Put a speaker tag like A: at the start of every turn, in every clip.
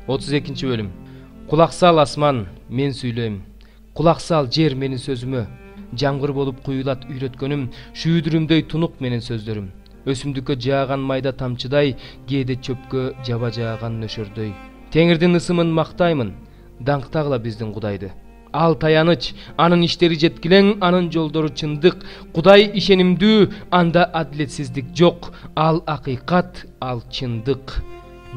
A: 32 bölüm. Kulak sal asman, men süyleyim. Kulak sal jер менин сөзүмө. Жаңгыр болуп куюлат үйрөткөнүм, шүйдүрүмдөй тунук менин сөздөрүм. Өсүмдүккө жааган майда тамчыдай, кээде чөпкө жаба жааган нөшөрдөй. Теңирдин ысымын мактаймын, даңктагыла биздин Кудайды. Ал таяныч, анын иштери жеткилең, анын жолдору чындык. Кудай ишенимдүү, анда адилетсиздик жок. Ал акыйкат, ал чындык.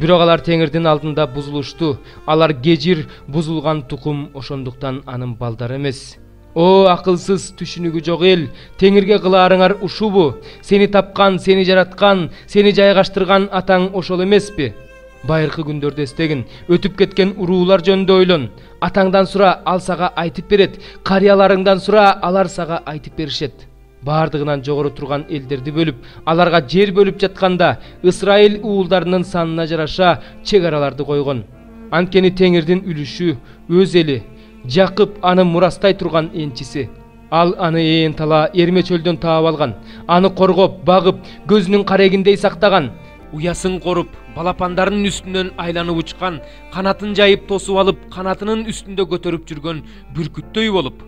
A: Бирок алар Теңирдин алдында бузулушту. Алар кежир, бузулган тукум, ошондуктан анын балдары эмес. О акылсыз, түшүнүгү жок эл, Теңирге кылаарыңар ушубу? Сени тапкан, сени жараткан, сени жайгаштырган атаң ошол эмеспи? Байыркы күндөрдө эстегин, өтүп кеткен уруулар жөнүндө ойлон. Атаңдан сура, ал сага айтып берет. Карыяларыңдан сура, алар сага айтып беришет. Бардыгынан жогору турган элдерди бөлүп, аларга жер бөлүп жатканда, Исраил уулдарынын санына жараша чек араларды койгон. Анткени Теңирдин үлүшү, өз эли, Жакып аны мурастай турган энчиси. Ал аны ээн тала эрме чөлдөн таап алган. Аны коргоп, багып, көзүнүн карегиндей сактаган. Уясын коруп, балапандарынын үстүнөн айланып учкан, канатын жайып тосуп алып, канатынын үстүндө көтөрүп жүргөн бүркүттөй болуп.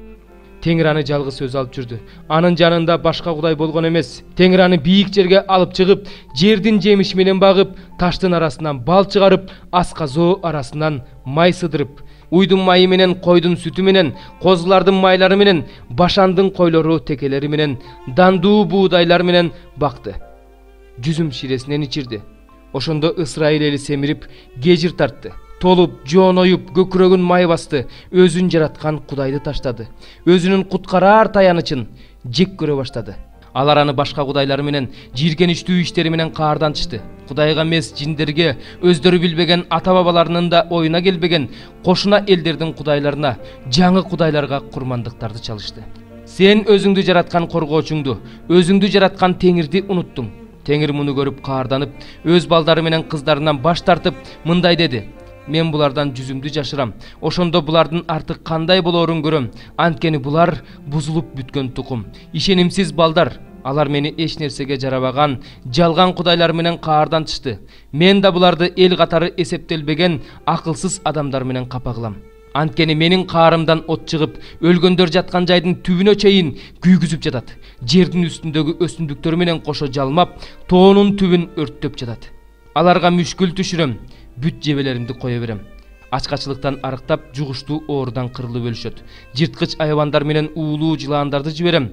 A: Теңир аны жалгыз өз алып жүрдү. Анын жанында башка кудай болгон эмес. Теңир аны бийик жерге алып чыгып, жердин жемиши менен багып, таштын арасынан бал чыгарып, асказоо арасынан май сыдырып, уйдун майы менен, койдун сүтү менен, козулардын майлары менен, башандын койлору текелери менен, дандуу буудайлар менен бакты. Жүзүм ширесинен ичирди. Ошондо Исраил эли семирип, кежир тартты. Толуп, жооноюп, көкүрөгүн май басты. Өзүн жараткан Кудайды таштады. Өзүнүн куткараар таянычын жек көрө баштады. Алар аны башка кудайлары менен, жийиркеничтүү иштери менен каардантышты. Кудайга эмес, жиндерге, өздөрү билбеген ата-бабаларынын да оюна келбеген кошуна элдердин кудайларына, жаңы кудайларга курмандыктарды чалышты. Сен өзүңдү жараткан коргоочуңду, өзүңдү жараткан Теңирди унуттуң. Теңир муну көрүп каарданып, өз балдары менен кыздарынан баш тартып, мындай деди: мен булардан жүзүмдү жашырам. Ошондо булардын артык кандай болоорун көрөм. Анткени булар бузулуп бүткөн тукум, ишенимсиз балдар. Алар мени эч нерсеге жарабаган, жалган кудайлар менен каардантышты. Мен да буларды эл катары эсептелбеген акылсыз адамдар менен капа кылам. Анткени менин каарымдан от чыгып, өлгөндөр жаткан жайдын түбүнө чейин күйгүзүп жатат. Жердин үстүндөгү өсүмдүктөр менен кошо жалмап, тоонун түбүн өрттөп жатат. Аларга мүшкүл түшүрөм, бүт жебелеримди кое берем. Ачкачылыктан арыктап, жугуштуу оорудан кырылып өлүшөт. Жырткыч айвандар менен уулуу жылаандарды жиберем.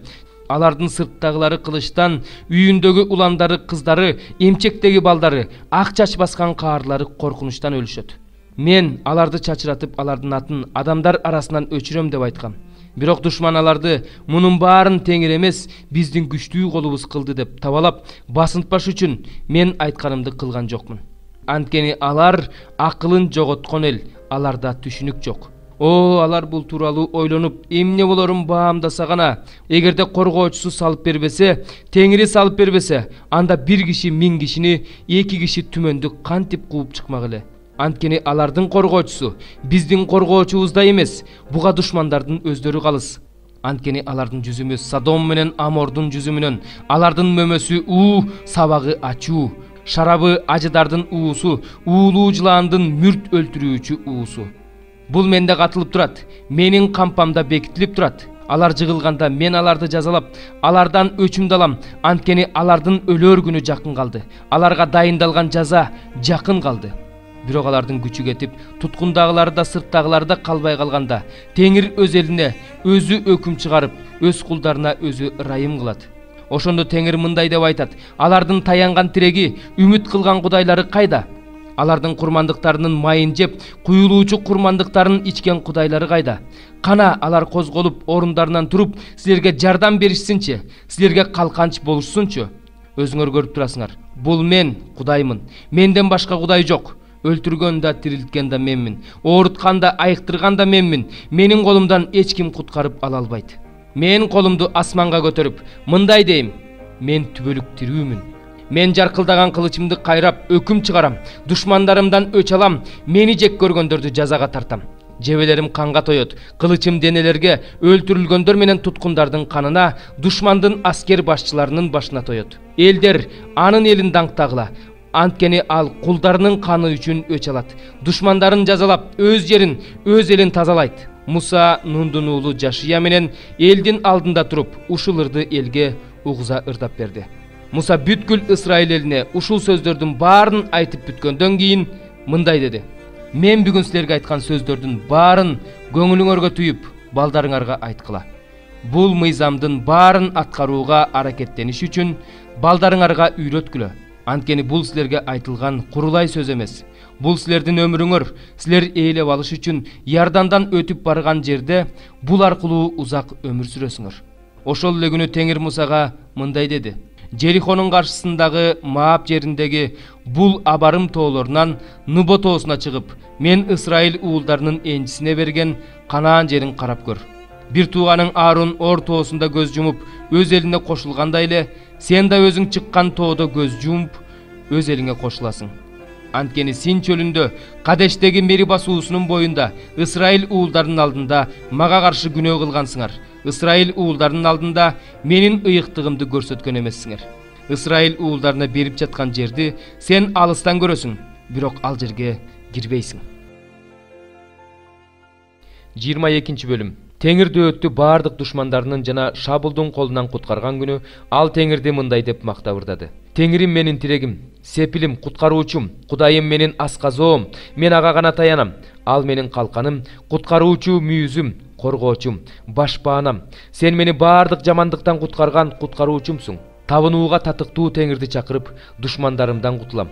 A: Алардын сырттагылары кылычтан, үйүндөгү уландары, кыздары, эмчектеги балдары, ак чач баскан каарлары коркунучтан өлүшөт. Мен аларды чачыратып, алардын атын адамдар арасынан өчүрөм деп айткам. Бирок душман аларды мунун баарын Теңир эмес, биздин күчтүү колубуз кылды деп табалап, басынтпаш үчүн мен айтканымды кылган жокмун. Анткени алар акылын жоготкон эл, аларда түшүнүк жок. О, алар бул тууралуу ойлонуп, эмне болорун баамдаса гана, эгерде коргоочусу салып бербесе, Теңири салып бербесе, анда бир киши 1000 кишини, 2 киши түмөндү кантип кууп чыкмак эле. Анткени алардын коргоочусу биздин коргоочубуздай эмес, буга душмандардын өздөрү калыс. Анткени алардын жүзүмү Содом менен Амордун жүзүмүнөн, алардын мөмөсү уу, сабагы ачуу, шарабы ажыдардын уусу, уулуу жылаандын мүрт өлтүрүүчү уусу. Бул менде катылып турат, менин кампамда бекитилип турат. Алар жыгылганда мен аларды жазалап, алардан өчүмдү алам, анткени алардын өлөр күнү жакын калды. Аларга дайындалган жаза жакын калды. Бирок алардын күчү кетип, туткундагылары да сырттагылары да калбай калганда, Теңир өз элине өзү өкүм чыгарып, өз кулдарына өзү ырайым кылат. Ошондо Теңир мындай деп айтат: алардын таянган тиреги, үмүт кылган кудайлары кайда? Алардын курмандыктарынын майын жеп, куюлуучу курмандыктарын ичкен кудайлары кайда? Кана алар козголуп, орундарынан туруп, силерге жардам беришсинчи, силерге калканч болушсунчу. Өзүңөр көрүп турасыңар. Бул мен Кудаймын. Менден башка кудай жок. Өлтүргөн да, тирилткен да менмин. Ооруткан да, айыктырган да менмин. Менин колумдан эч ким куткарып ала албайт. Мен колумду асманга көтөрүп, мындай дейм: мен түбөлүк тирүүмүн. Мен жаркылдаган кылычымды кайрап, өкүм чыгарам. Душмандарымдан өч алам. Мени жек көргөндөрдү жазага тартам. Жебелерим канга тоет. Кылычым денелерге, өлтүрүлгөндөр менен туткундардын канына, душмандын аскер башчыларынын башына тоет. Элдер анын элин даңктагыла. Анткени ал кулдарынын каны үчүн өч алат. Душмандарын жазалап, өз жерин, өз элин тазалайт. Муса Нундун уулу Жашия менен элдин алдында туруп, ушул ырды элге угуза ырдап берди. Муса бүткүл Ысрайыл элине ушул сөздөрдүн баарын айтып бүткөндөн кийин мындай деди: Мен бүгүн силерге айткан сөздөрдүн баарын көңүлүңөргө түйүп, балдарыңарга айткыла. Бул мыйзамдын баарын аткарууга аракеттениш үчүн балдарыңарга үйрөткүлө. Анткени бул силерге айтылган курулай сөз эмес. Бул силердин өмүрүңөр, силер ээлеп алыш үчүн Ярдандан өтүп барган жерде бул аркылуу узак өмүр сүрөсүңөр. Ошол эле күнү Теңир Мусага мындай деди: Жерихонун каршысындагы Маап жериндеги бул абарым тоолорунан Нубо тоосуна чыгып, мен Ысрайыл уулдарынын энчисине берген Канаан жерин карап көр. Бир тууганың Аарон Ор тоосунда көз жумуп, өз элине кошулгандай эле, сен да өзүң чыккан тоодо көз жумуп, өз элиңе кошуласың. Анткени Син чөлүндө, Кадештеги Мериба суусунун боюнда, Ысрайыл уулдарынын алдында мага каршы күнөө кылгансыңар. Ысрайыл уулдарынын алдында менин ыйыктыгымды көрсөткөн эмессиңер. Ысрайыл уулдарына берип жаткан жерди сен алыстан көрөсүң, бирок ал жерге кирбейсиң. 22 бөлүм. Теңир дөөттү баардык душмандарынын жана Шабулдун колунан куткарган күнү ал Теңирди мындай деп мактап ырдады: Теңирим менин тирегим, сепилим, куткаруучум, Кудайым менин асказоом, мен ага гана таянам. Ал менин калканым, куткаруучу мүйүзүм, коргоочум, башпаанам. Сен мени баардык жамандыктан куткарган куткаруучумсуң. Табынууга татыктуу Теңирди чакырып, душмандарымдан кутулам.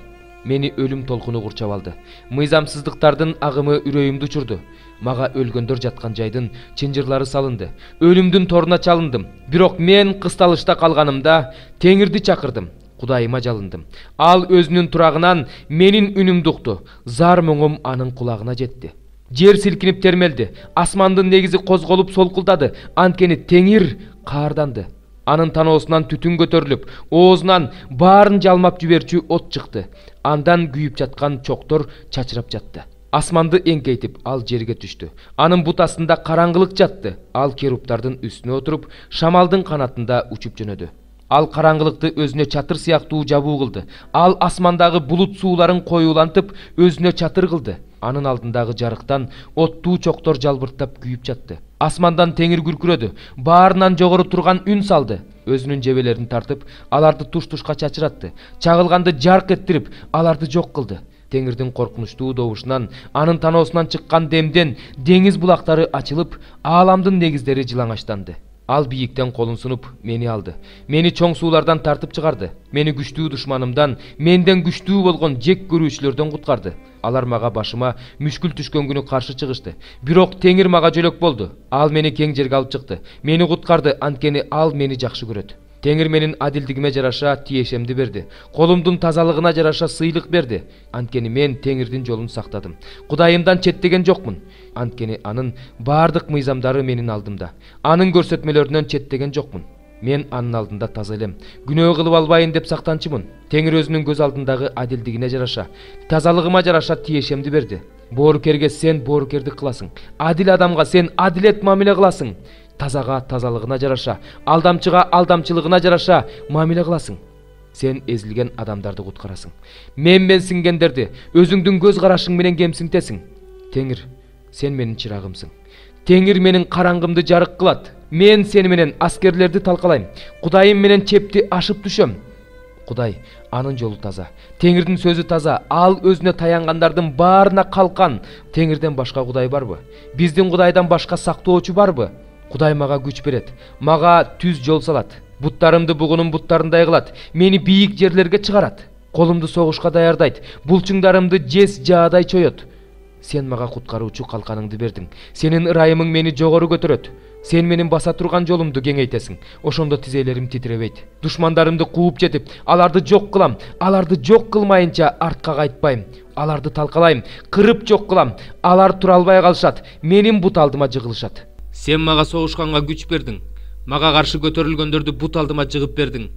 A: Мени өлүм толкуну курчап алды. Мыйзамсыздыктардын агымы үрөйүмдү учурду. Мага өлгөндөр жаткан жайдын чынжырлары салынды. Өлүмдүн торуна чалындым. Бирок мен кысталышта калганымда Теңирди чакырдым. Кудайыма жалындым. Ал өзүнүн турагынан менин үнүмдү укту. Зар моңум анын кулагына жетти. Жер силкинип термелди. Асмандын негизи козголуп солкулдады. Анткени Теңир каарданды. Анын таноосунан түтүн көтөрүлүп, оозунан баарын жалмап жиберчү от чыкты. Андан күйүп жаткан чоктор чачырап жатты. Асманды эңкейтип, ал жерге түштү. Анын бут астында караңгылык жатты. Ал керуптардын үстүнө отуруп, шамалдын канатында учуп жөнөдү. Ал караңгылыкты өзүнө чатыр сыяктуу жабуу кылды. Ал асмандагы булут сууларын коюулантып, өзүнө чатыр кылды. Анын алдындагы жарыктан оттуу чоктор жалбырттап күйүп жатты. Асмандан Теңир күркүрөдү. Баарынан жогору турган үн салды. Өзүнүн жебелерин тартып, аларды туш-тушка чачыратты. Чагылганды жарк эттирип, аларды жок кылды. Теңирдин коркунучтуу добушунан, анын таноосунан чыккан демден деңиз булактары ачылып, ааламдын негиздери жылаңачтанды. Ал бийиктен колун сунуп мени алды. Мени чоң суулардан тартып чыгарды. Мени күчтүү душманымдан, менден күчтүү болгон жек көрүүчүлөрдөн куткарды. Алар мага башыма мүшкүл түшкөн күнү каршы чыгышты. Бирок Теңир мага жөлөк болду. Ал мени кең жерге алып чыкты. Мени куткарды, анткени ал мени жакшы көрөт. Теңир менин адилдигиме жараша тиешемди берди. Колумдун тазалыгына жараша сыйлык берди. Анткени мен Теңирдин жолун сактадым. Кудайымдан четтеген жокмун. Анткени анын баардык мыйзамдары менин алдымда. Анын көрсөтмөлөрүнөн четтеген жокмун. Мен анын алдында таза элем. Күнөө кылып албайын деп сактанчымын. Теңир өзүнүн көз алдындагы адилдигине жараша, тазалыгыма жараша тиешемди берди. Боорукерге сен боорукердик кыласың. Адил адамга сен адилет мамиле кыласың. Тазага тазалыгына жараша, алдамчыга алдамчылыгына жараша мамиле кыласың. Сен эзилген адамдарды куткарасың. Мен сиңгендерди өзүңдүн көз карашың менен кемсинтесиң. Теңир, сен менин чырагымсың. Теңир менин караңгымды жарык кылат. Мен сени менен аскерлерди талкалайм. Кудайым менен чепти ашып түшөм. Кудай, анын жолу таза. Теңирдин сөзү таза. Ал өзүнө таянгандардын баарына калкан. Теңирден башка Кудай барбы? Биздин Кудайдан башка сактоочу барбы? Кудай мага күч берет. Мага түз жол салат. Буттарымды бугунун буттарындай кылат. Мени бийик жерлерге чыгарат. Колумду согушка даярдайт. Булчуңдарымды жез жаадай чоет. Сен мага куткаруучу калканыңды бердиң. Сенин ырайымың мени жогору көтөрөт. Сен менин баса турган жолумду кеңейтесиң. Ошондо тизелерим титиребейт. Душмандарымды кууп жетип, аларды жок кылам. Аларды жок кылмайынча артка кайтпайм. Аларды талкалайм, кырып жок кылам. Алар тура албай калышат. Менин бут алдыма жыгылышат. Сен мага согушканга күч бердиң. Мага каршы көтөрүлгөндөрдү бут алдыма жыгып бердиң.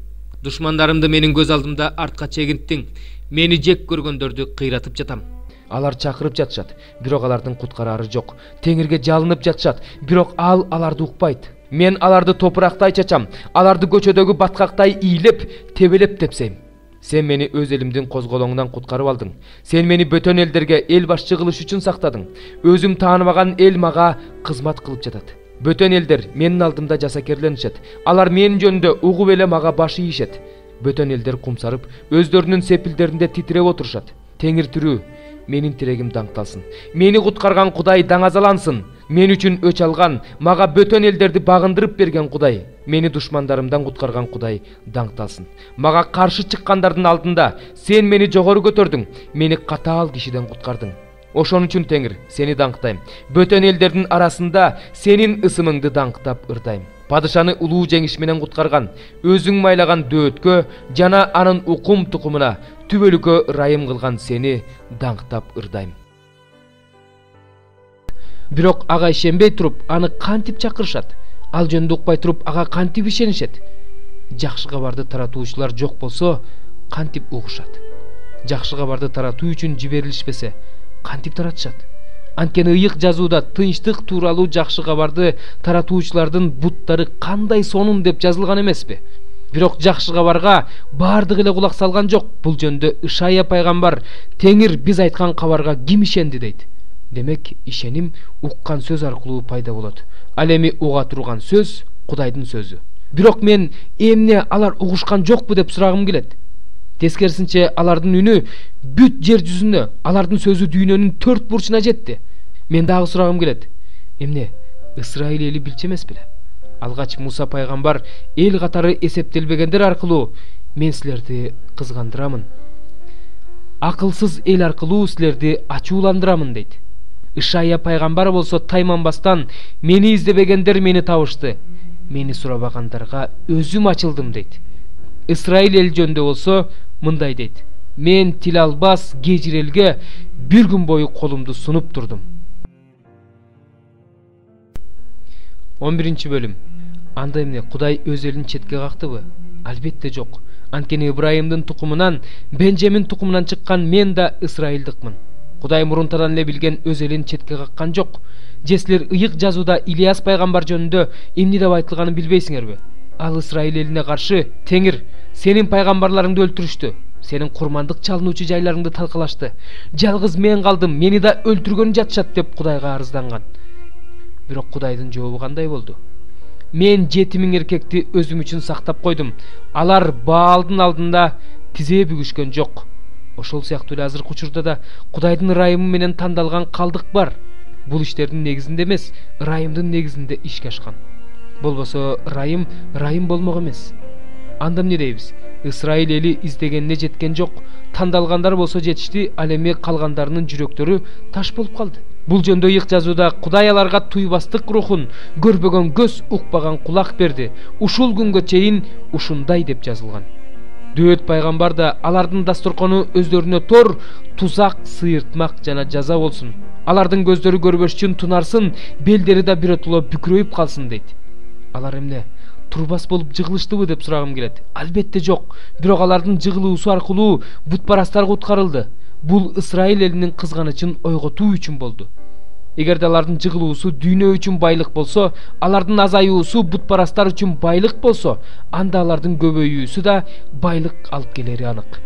A: Душмандарымды менин көз алдымда артка чегинттиң. Мени жек көргөндөрдү кыйратып жатам. Алар чакырып жатышат, бирок алардын куткарары жок. Теңирге жалынып жатышат, бирок ал аларды укпайт. Мен аларды топурактай чачам, аларды көчөдөгү баткактай ийлеп, тебелеп тепсейм. Sen meni өз элимдин козголоңунан куткарып алдың. Сен мени бөтөн элдерге эл башчы кылыш үчүн сактадың. Өзүм тааныбаган эл мага кызмат кылып жатат. Бөтөн элдер менин алдымда жасакерленишет. Алар менин жөнүндө угуп эле мага баш ийишет. Бөтөн элдер кумсарып, өздөрүнүн сепилдеринде титиреп отурушат. Теңир тирүү, менин тирегим даңкталсын. Мени куткарган Кудай даңазалансын. Мен үчүн өч алган, мага бөтөн элдерди багындырып берген Кудай, мени душмандарымдан куткарган Кудай даңкталсын. Мага каршы чыккандардын алдында сен мени жогору көтөрдүң, мени катаал кишиден куткардың. Ошон үчүн Теңир, сени даңктайм. Бөтөн элдердин арасында сенин ысымыңды даңктап ырдайм. Падышаны улуу жеңиш менен куткарган, өзүң майлаган дөөткө жана анын укум тукумуна түбөлүккө ырайым кылган сени даңктап ырдайм. Бирок ага ишенбей туруп, аны кантип чакырышат? Ал жөнүндө укпай туруп, ага кантип ишенишет? Жакшы кабарды таратуучулар жок болсо, кантип угушат? Жакшы кабарды таратуу үчүн жиберилишпесе, кантип таратышат? Анткени ыйык жазууда тынчтык тууралуу жакшы кабарды таратуучулардын буттары кандай сонун деп жазылган эмеспи? Бирок жакшы кабарга баардык эле кулак салган жок. Бул жөндө Ишая пайгамбар Теңир биз айткан кабарга ким ишенди дейт. Демек, ишеним уккан сөз аркылуу пайда болот. Ал эми уга турган сөз Кудайдын сөзү. Бирок мен эмне алар угушкан жокпу деп сурагым келет. Тескерисинче алардын үнү бүт жер жүзүнө, алардын сөзү дүйнөнүн төрт бурчуна жетти. Мен дагы сурагым келет. Эмне Исраил эли билчү эмес беле? Алгач Муса пайгамбар эл катары эсептелбегендер аркылуу мен силерди кызгандырамын. Акылсыз эл аркылуу силерди ачууландырамын дейт. Ишая пайгамбар болсо тайманбастан мени издебегендер мени табышты. Мени сурабагандарга өзүм ачылдым дейт. Исраил эл жөнүндө болсо мындай дейт. Мен тил албас кежирелге бир күн бою колумду сунуп турдум. 11 бөлүм. Анда эмне Кудай өз элин четке кактыбы? Албетте жок. Анткени Ибрайымдын тукумунан, Бенжемин тукумунан чыккан мен да Исраилдыкмын. Кудай мурунтадан эле билген өз элин четке каккан жок. Же силер ыйык жазууда Илияс пайгамбар жөнүндө эмне деп айтылганын билбейсиңерби? Ал Исраил элине каршы: Теңир, сенин пайгамбарларыңды өлтүрүштү. Сенин курмандык чалынуучу жайларыңды талкалашты. Жалгыз мен калдым, мени да өлтүргөн жатышат деп Кудайга арызданган. Бирок Кудайдын жообу кандай болду? Мен 7000 эркекти өзүм үчүн сактап койдум. Алар Баалдын алдында тизе бүгүшкөн жок. Ошол сыяктуу эле азыркы учурда да Кудайдын ырайымы менен тандалган калдык бар. Бул иштердин негизинде эмес, ырайымдын негизинде ишке ашкан. Болбосо ырайым болмок эмес. Анда эмне дейбиз? Исраил эли издегенине жеткен жок. Тандалгандар болсо жетишти, ал эми калгандарынын жүрөктөрү таш болуп калды. Бул жөндө ыйык жазууда Кудай аларга туйбастык рухун, көрбөгөн көз, укпаган кулак берди. Ушул күнгө чейин ушундай деп жазылган. Дөөт пайгамбар да алардын дасторкону өздөрүнө тор, тузак, сыйыртмак жана жаза болсун. Алардын көздөрү көрбөш үчүн тунарсын, белдери да биротоло бүкүрөйүп калсын дейт. Алар эмне турбас болуп жыгылыштыбы деп сурагым келет. Албетте жок. Бирок алардын жыгылуусу аркылуу бутпарастар куткарылды. Бул Исраил элинин кызганычын ойготуу үчүн болду. Эгерде алардын жыгылуусу дүйнө үчүн байлык болсо, алардын азаюусу бутпарастар үчүн байлык болсо, анда алардын көбөйүүсү да байлык алып келери анык.